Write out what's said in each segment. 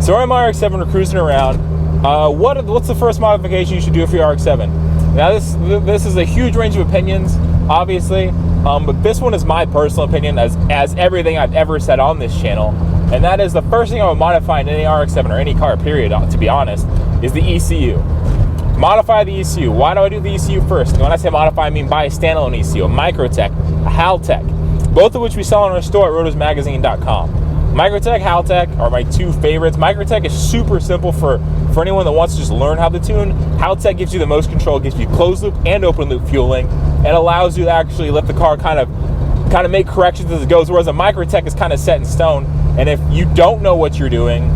So we're in my RX-7, we're cruising around. What's the first modification you should do for your RX-7? Now this is a huge range of opinions, obviously, but this one is my personal opinion, as everything I've ever said on this channel, and that is the first thing I would modify in any RX-7 or any car, period, to be honest, is the ECU. Modify the ECU. Why do I do the ECU first? And when I say modify, I mean buy a standalone ECU, a Microtech, a Haltech, both of which we sell in our store at rotorsmagazine.com. Microtech, Haltech are my two favorites. Microtech is super simple for anyone that wants to just learn how to tune. Haltech gives you the most control, gives you closed loop and open loop fueling, and allows you to actually let the car kind of make corrections as it goes, whereas a Microtech is kind of set in stone, and if you don't know what you're doing,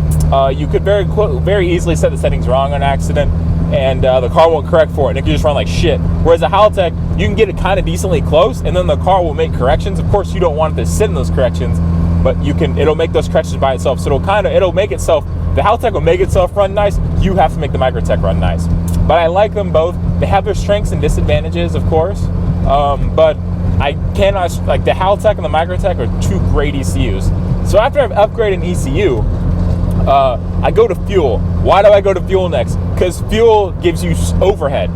you could very easily set the settings wrong on accident, and the car won't correct for it, and it can just run like shit. Whereas a Haltech, you can get it kind of decently close, and then the car will make corrections. Of course, you don't want it to sit in those corrections, but it'll make those corrections by itself. So it'll make itself, the Haltech will make itself run nice. You have to make the Microtech run nice. But I like them both. They have their strengths and disadvantages, of course. But I cannot, like the Haltech and the Microtech are two great ECUs. So after I've upgraded an ECU, I go to fuel. Why do I go to fuel next? Because fuel gives you overhead.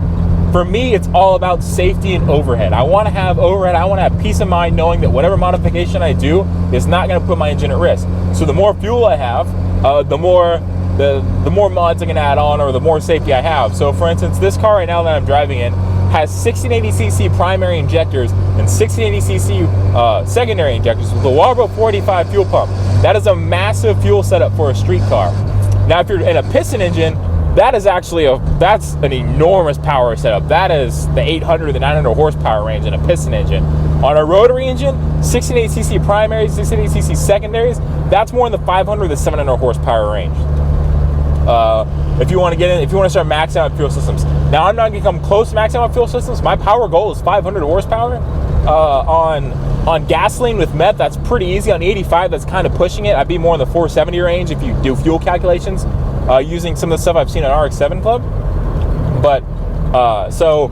For me, it's all about safety and overhead. I want to have overhead. I want to have peace of mind knowing that whatever modification I do is not going to put my engine at risk. So the more fuel I have, the more mods I can add on, or the more safety I have. So for instance, this car right now that I'm driving in has 1680cc primary injectors and 1680cc secondary injectors with a Walbro 45 fuel pump. That is a massive fuel setup for a street car. Now, if you're in a piston engine, that's an enormous power setup. That is the 800 to 900 horsepower range in a piston engine. On a rotary engine, 1680cc primaries, 1680cc secondaries, that's more in the 500 to 700 horsepower range. If you want to start maxing out fuel systems. Now, I'm not going to come close to maxing out fuel systems. My power goal is 500 horsepower. On gasoline with meth, that's pretty easy. On 85, that's kind of pushing it. I'd be more in the 470 range if you do fuel calculations, using some of the stuff I've seen on RX-7 Club. But so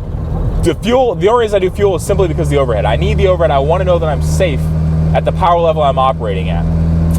the only reason I do fuel is simply because of the overhead. I need the overhead. I want to know that I'm safe at the power level I'm operating at.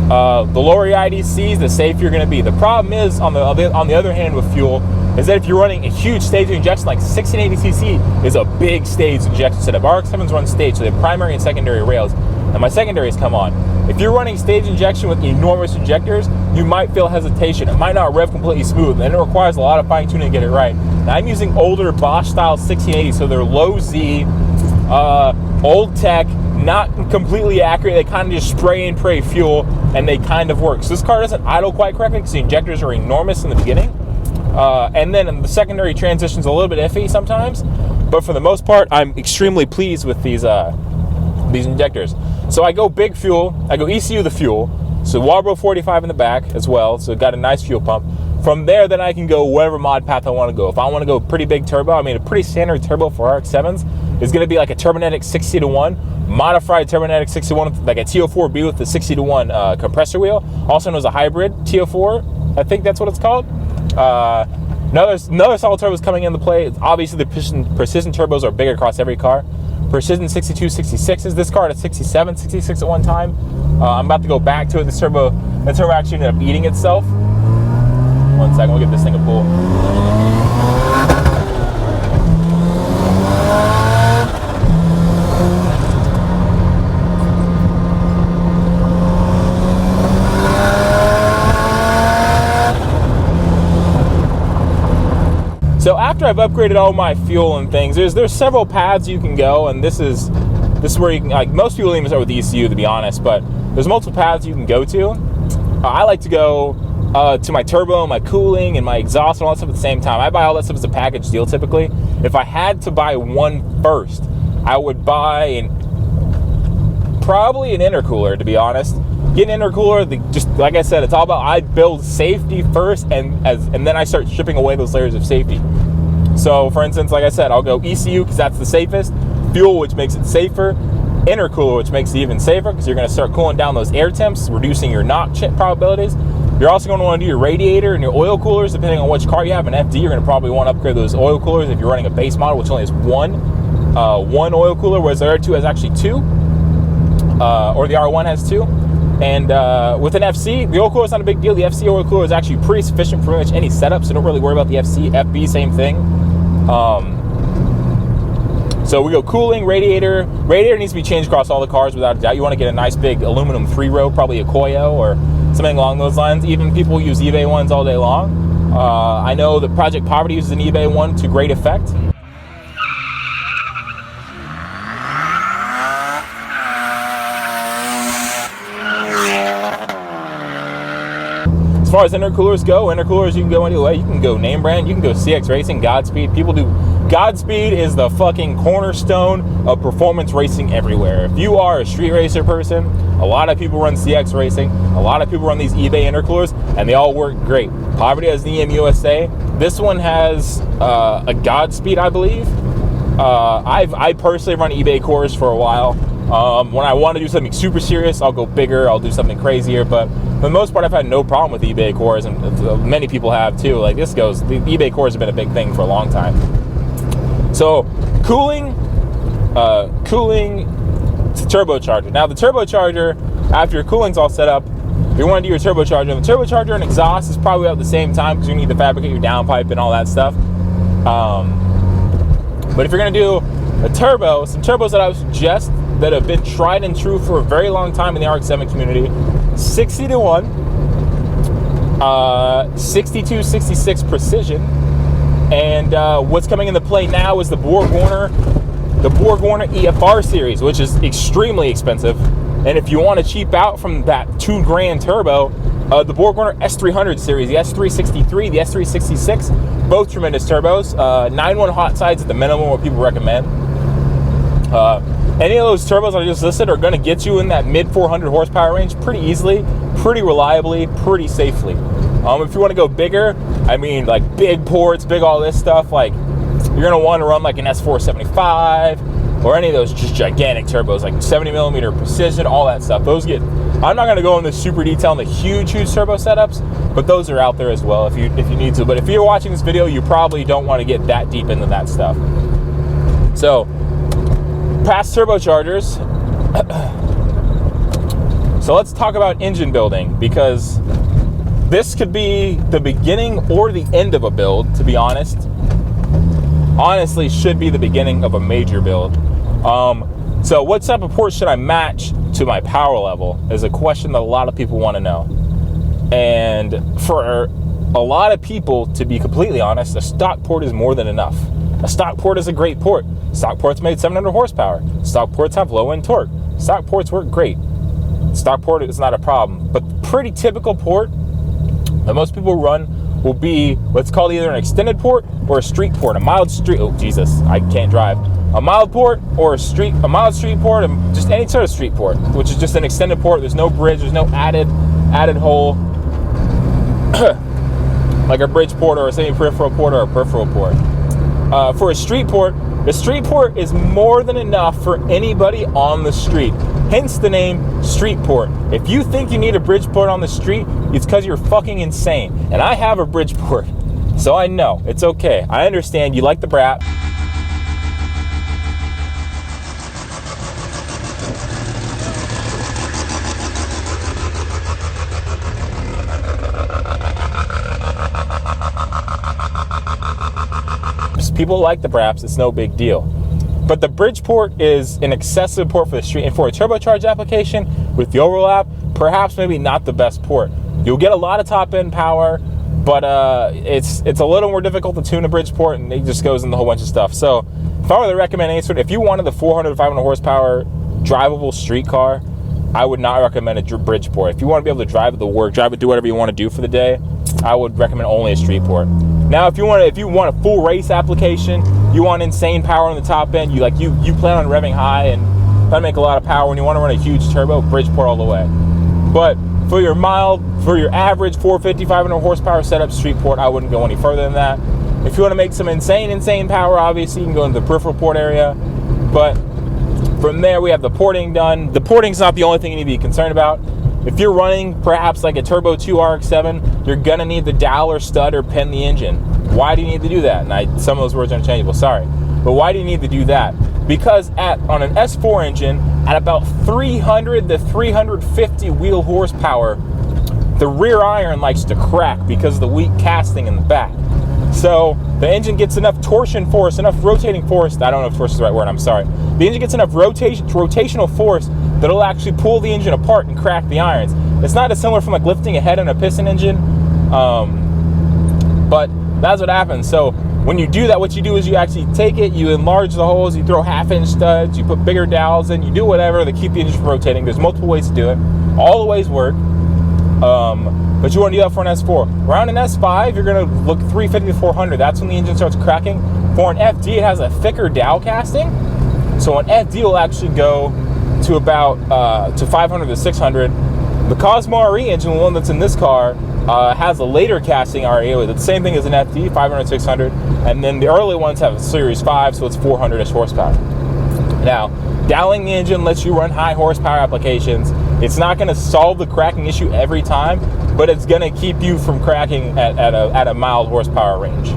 The lower your IDCs, the safer you're going to be. The problem is, on the other hand, with fuel, is that if you're running a huge stage injection, like 1680cc is a big stage injection setup. RX-7s run stage, so they have primary and secondary rails, and my secondaries come on. If you're running stage injection with enormous injectors, you might feel hesitation. It might not rev completely smooth, and it requires a lot of fine tuning to get it right. Now, I'm using older Bosch style 1680, so they're low Z, old tech, not completely accurate. They kind of just spray and pray fuel, and they kind of work. So this car doesn't idle quite correctly because the injectors are enormous in the beginning. And then the secondary transition's a little bit iffy sometimes, but for the most part, I'm extremely pleased with these injectors. So I go big fuel, I go ECU the fuel, so Walbro 45 in the back as well, so got a nice fuel pump. From there, then I can go whatever mod path I want to go. If I want to go pretty big turbo, I mean, a pretty standard turbo for RX-7s is going to be like a Turbonetic 60-to-1, modified Turbonetic 60-to-1, like a TO4B with the 60-to-1 compressor wheel, also known as a hybrid TO4, I think that's what it's called. Another solid turbo is coming into play. Obviously, the precision turbos are big across every car. Precision 62, 66s. This car had a 67, 66 at one time. I'm about to go back to it. The turbo actually ended up eating itself. One second, we'll give this thing a pull. So after I've upgraded all my fuel and things, there's several paths you can go, and this is where you can, like, most people even start with the ECU, to be honest, but there's multiple paths you can go to. I like to go to my turbo, my cooling, and my exhaust and all that stuff at the same time. I buy all that stuff as a package deal typically. If I had to buy one first, I would buy probably an intercooler, to be honest. Get an intercooler, just like I said, it's all about, I build safety first, and then I start stripping away those layers of safety. So for instance, like I said, I'll go ECU because that's the safest, fuel, which makes it safer, intercooler, which makes it even safer because you're going to start cooling down those air temps, reducing your knock probabilities. You're also going to want to do your radiator and your oil coolers, depending on which car you have. An FD, you're going to probably want to upgrade those oil coolers if you're running a base model, which only has one oil cooler, whereas the R2 has actually two, or the R1 has two. And with an FC, the oil cooler is not a big deal. The FC oil cooler is actually pretty sufficient for pretty much any setup, so don't really worry about the FC. FB, same thing. So we go cooling, radiator. Radiator needs to be changed across all the cars without a doubt. You want to get a nice big aluminum 3-row, probably a Koyo or something along those lines. Even people use eBay ones all day long. I know that Project Poverty uses an eBay one to great effect. As far as intercoolers go, intercoolers you can go any way. You can go name brand, you can go CX Racing, Godspeed. People do. Godspeed is the fucking cornerstone of performance racing everywhere. If you are a street racer person, a lot of people run CX Racing, a lot of people run these eBay intercoolers, and they all work great. Poverty has the EM USA. This one has a Godspeed, I believe. I personally run eBay cores for a while. When I want to do something super serious, I'll go bigger, I'll do something crazier, but for the most part, I've had no problem with eBay cores, and many people have too. Like the eBay cores have been a big thing for a long time. So, cooling turbocharger. Now, the turbocharger, after your cooling's all set up, you want to do your turbocharger. And the turbocharger and exhaust is probably at the same time because you need to fabricate your downpipe and all that stuff. But if you're going to do a turbo, some turbos that I would suggest that have been tried and true for a very long time in the RX-7 community, 60-1, 62-66 precision, and what's coming into play now is the BorgWarner EFR series, which is extremely expensive. And if you want to cheap out from that $2,000 turbo, the BorgWarner S300 series, the S363, the S366, both tremendous turbos. 9.1 hot sides at the minimum, what people recommend. Any of those turbos I just listed are going to get you in that mid 400 horsepower range pretty easily, pretty reliably, pretty safely. If you want to go bigger, I mean like big ports, big all this stuff, like you're going to want to run like an S475 or any of those just gigantic turbos, like 70mm precision, all that stuff. Those get, I'm not going to go into super detail on the huge turbo setups, but those are out there as well if you need to. But if you're watching this video, you probably don't want to get that deep into that stuff. So, past turbochargers. So let's talk about engine building, because this could be the beginning or the end of a build, to be honest. Honestly, should be the beginning of a major build. So what type of port should I match to my power level is a question that a lot of people want to know. And for a lot of people, to be completely honest, a stock port is more than enough. A stock port is a great port. Stock ports made 700 horsepower. Stock ports have low end torque. Stock ports work great. Stock port is not a problem. But the pretty typical port that most people run will be what's called either an extended port or a street port. A mild street, oh Jesus, I can't drive. A mild port or a mild street port, and just any sort of street port, which is just an extended port. There's no bridge, there's no added hole, like a bridge port or a semi-peripheral port or a peripheral port. For a street port, the street port is more than enough for anybody on the street. Hence the name street port. If you think you need a bridge port on the street, it's because you're fucking insane. And I have a bridge port, so I know. It's okay. I understand you like the brat. People like the Braps, it's no big deal. But the bridge port is an excessive port for the street, and for a turbocharged application with the overlap, perhaps maybe not the best port. You'll get a lot of top end power, but it's a little more difficult to tune a bridge port, and it just goes into a whole bunch of stuff. So if I were to recommend any sort, if you wanted the 400 to 500 horsepower drivable street car, I would not recommend a bridge port. If you want to be able to drive it to work, drive it, do whatever you want to do for the day, I would recommend only a street port. Now, if you want a full race application, you want insane power on the top end, you plan on revving high and trying to make a lot of power, and you want to run a huge turbo, bridge port all the way. But for your average 450, 500 horsepower setup, street port, I wouldn't go any further than that. If you want to make some insane power, obviously you can go into the peripheral port area. But from there, we have the porting done. The porting's not the only thing you need to be concerned about. If you're running perhaps like a Turbo 2 RX-7, you're gonna need the dowel or stud or pin the engine. Why do you need to do that? And some of those words are interchangeable, sorry. But why do you need to do that? Because on an S4 engine, at about 300 to 350 wheel horsepower, the rear iron likes to crack because of the weak casting in the back. So the engine gets enough torsion force, enough rotating force. I don't know if torsion is the right word, I'm sorry. The engine gets enough rotational force that it'll actually pull the engine apart and crack the irons. It's not as similar from like lifting a head in a piston engine, but that's what happens. So when you do that, what you do is you actually take it, you enlarge the holes, you throw 1/2-inch studs, you put bigger dowels in, you do whatever to keep the engine from rotating. There's multiple ways to do it. All the ways work. But you want to do that for an S4. Around an S5, you're going to look 350 to 400. That's when the engine starts cracking. For an FD, it has a thicker dowel casting. So an FD will actually go to about to 500 to 600. The Cosmo RE engine, the one that's in this car, has a later casting RE. It's the same thing as an FD, 500, 600. And then the early ones have a Series 5, so it's 400-ish horsepower. Now, dialing the engine lets you run high horsepower applications. It's not going to solve the cracking issue every time, but it's going to keep you from cracking at a mild horsepower range.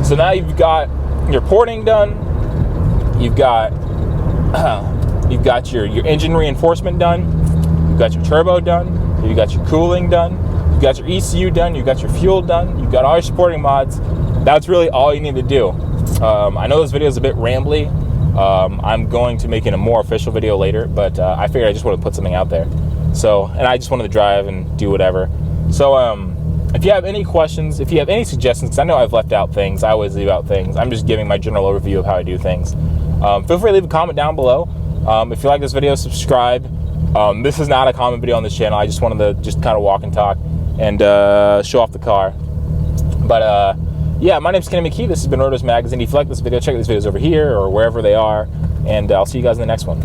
So now you've got your porting done. You've got your engine reinforcement done. You've got your turbo done. You've got your cooling done. You've got your ECU done. You've got your fuel done. You've got all your supporting mods. That's really all you need to do. I know this video is a bit rambly. I'm going to make it a more official video later, but I figured I just want to put something out there. So, and I just wanted to drive and do whatever. So, if you have any questions, if you have any suggestions, 'cause I know I've left out things, I always leave out things. I'm just giving my general overview of how I do things. Feel free to leave a comment down below. If you like this video, subscribe. This is not a comment video on this channel. I just wanted to just kind of walk and talk and show off the car. But yeah, my name's Kenny McKee. This has been Rotos Magazine. If you like this video, check out these videos over here or wherever they are. And I'll see you guys in the next one.